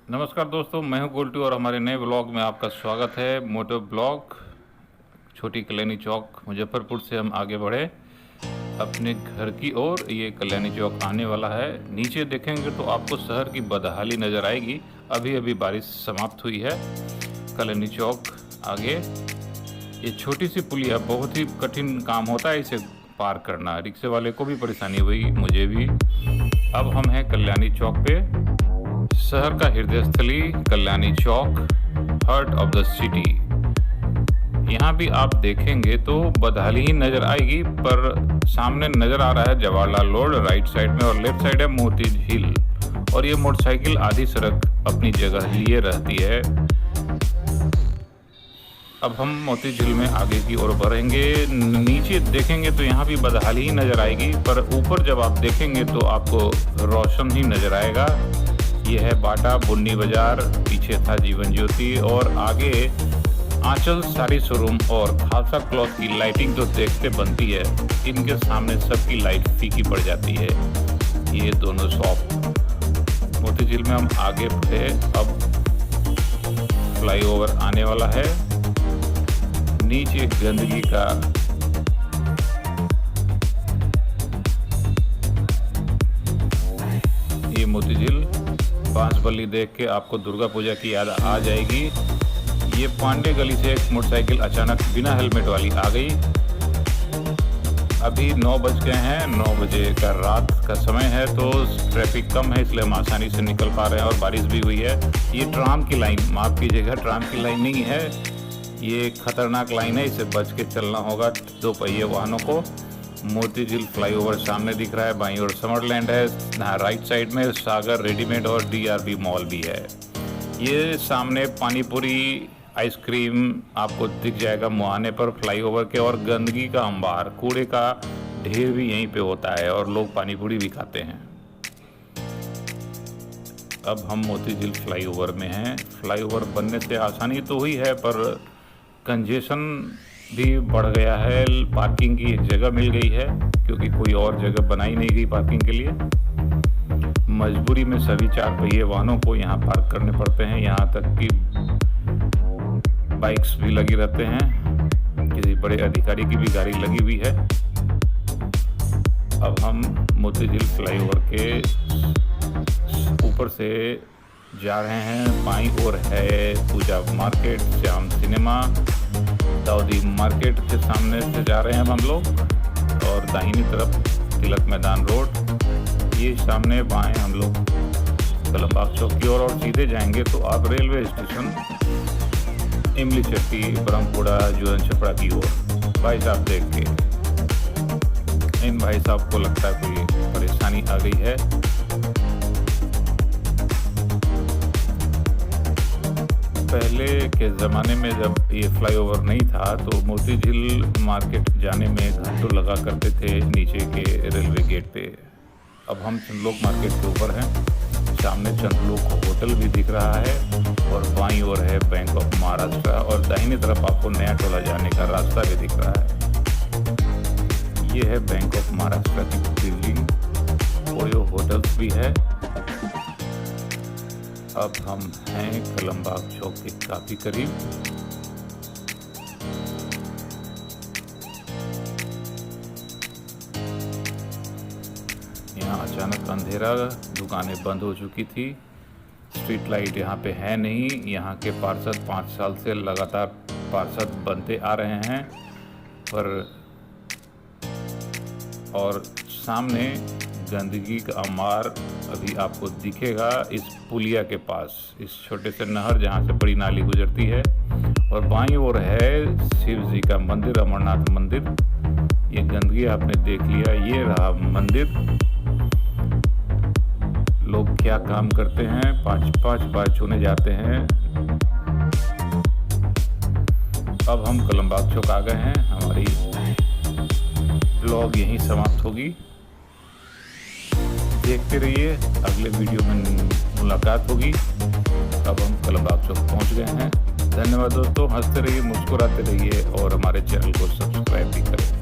नमस्कार दोस्तों, मैं हूं गोल्टू और हमारे नए ब्लॉग में आपका स्वागत है। मोटो ब्लॉग छोटी कल्याणी चौक मुजफ्फरपुर से हम आगे बढ़े अपने घर की ओर। ये कल्याणी चौक आने वाला है। नीचे देखेंगे तो आपको शहर की बदहाली नज़र आएगी। अभी अभी बारिश समाप्त हुई है। कल्याणी चौक आगे ये छोटी सी पुलिया, बहुत ही कठिन काम होता है इसे पार करना। रिक्शे वाले को भी परेशानी हुई, मुझे भी। अब हम हैं कल्याणी चौक पे, शहर का हृदय स्थली कल्याणी चौक, हार्ट ऑफ द सिटी। यहाँ भी आप देखेंगे तो बदहाली ही नज़र आएगी, पर सामने नज़र आ रहा है जवाहरलाल रोड राइट साइड में, और लेफ्ट साइड है मोती झील। और ये मोटरसाइकिल आधी सड़क अपनी जगह लिए रहती है। अब हम मोती झील में आगे की ओर बढ़ेंगे। नीचे देखेंगे तो यहाँ भी बदहाली ही नज़र आएगी, पर ऊपर जब आप देखेंगे तो आपको रोशन ही नज़र आएगा। ये है बाटा बुन्नी बाजार, पीछे था जीवन ज्योति, और आगे आंचल साड़ी शोरूम और खालसा क्लॉथ की लाइटिंग जो देखते बनती है, इनके सामने सबकी लाइट फीकी पड़ जाती है। ये दोनों शॉप मोती झील में हम आगे बढ़े। अब फ्लाईओवर आने वाला है। नीचे गंदगी का ये मोती झील, बांसबली देख के आपको दुर्गा पूजा की याद आ जाएगी। ये पांडे गली से एक मोटरसाइकिल अचानक बिना हेलमेट वाली आ गई। अभी 9 बज गए हैं, 9 बजे का रात का समय है, तो ट्रैफिक कम है, इसलिए हम आसानी से निकल पा रहे हैं। और बारिश भी हुई है। ये ट्राम की लाइन, माफ़ कीजिएगा, ट्राम की लाइन नहीं है, ये खतरनाक लाइन है, इसे बच के चलना होगा 2 पहिए वाहनों को। मोती झील फ्लाईओवर सामने दिख रहा है, बाईं ओर समरलैंड है, राइट साइड में सागर रेडीमेड और DRB मॉल भी है। ये सामने पानीपुरी आइसक्रीम आपको दिख जाएगा मुहाने पर फ्लाईओवर के, और गंदगी का अंबार, कूड़े का ढेर भी यहीं पे होता है, और लोग पानीपुरी भी खाते हैं। अब हम मोती झील फ्लाईओवर में हैं। फ्लाईओवर बनने से आसानी तो हुई है, पर कंजेशन भी बढ़ गया है। पार्किंग की एक जगह मिल गई है, क्योंकि कोई और जगह बनाई नहीं गई पार्किंग के लिए। मजबूरी में सभी 4 पहिए वाहनों को यहाँ पार्क करने पड़ते हैं। यहाँ तक कि बाइक्स भी लगी रहते हैं, किसी बड़े अधिकारी की भी गाड़ी लगी हुई है। अब हम मोती झील फ्लाईओवर के ऊपर से जा रहे हैं। बाईं ओर है Puja market, Shyam cinema, Daudi market के सामने से जा रहे हैं हम लोग, और दाहिनी तरफ तिलक मैदान रोड। ये सामने बाएं हम लोग कलमबाग चौक की ओर, और सीधे जाएंगे तो आप रेलवे स्टेशन इमली चट्टी, ब्रह्मपुरा, जुअन छपड़ा की ओर। भाई साहब देख के इन भाई साहब को लगता है कोई परेशानी आ गई है। पहले के ज़माने में जब ये फ्लाईओवर नहीं था, तो मोती झील मार्केट जाने में घंटों लगा करते थे नीचे के रेलवे गेट पे। अब हम चंदलोक मार्केट के ऊपर हैं। सामने चंदलोक होटल भी दिख रहा है, और बाईं ओर है बैंक ऑफ महाराष्ट्र, और दाहिनी तरफ आपको नया टोला जाने का रास्ता भी दिख रहा है। ये है बैंक ऑफ महाराष्ट्र की बिल्डिंग, ओयो होटल्स भी है। अब हम हैं कलमबाग चौक के काफ़ी करीब। यहाँ अचानक अंधेरा, दुकानें बंद हो चुकी थी, स्ट्रीट लाइट यहाँ पे है नहीं। यहाँ के पार्षद 5 साल से लगातार पार्षद बनते आ रहे हैं, और सामने गंदगी का अंबार अभी आपको दिखेगा इस पुलिया के पास, इस छोटे से नहर जहाँ से बड़ी नाली गुजरती है। और बाईं ओर है शिव जी का मंदिर, अमरनाथ मंदिर। ये गंदगी आपने देख लिया, ये रहा मंदिर। लोग क्या काम करते हैं, 5-5 बार छूने जाते हैं। अब हम कलमबाग चौक आ गए हैं। हमारी ब्लॉग यहीं समाप्त होगी। देखते रहिए, अगले वीडियो में मुलाकात होगी। अब हम कलमबाग चौक पहुंच गए हैं। धन्यवाद दोस्तों, हंसते रहिए, मुस्कुराते रहिए, और हमारे चैनल को सब्सक्राइब भी करें।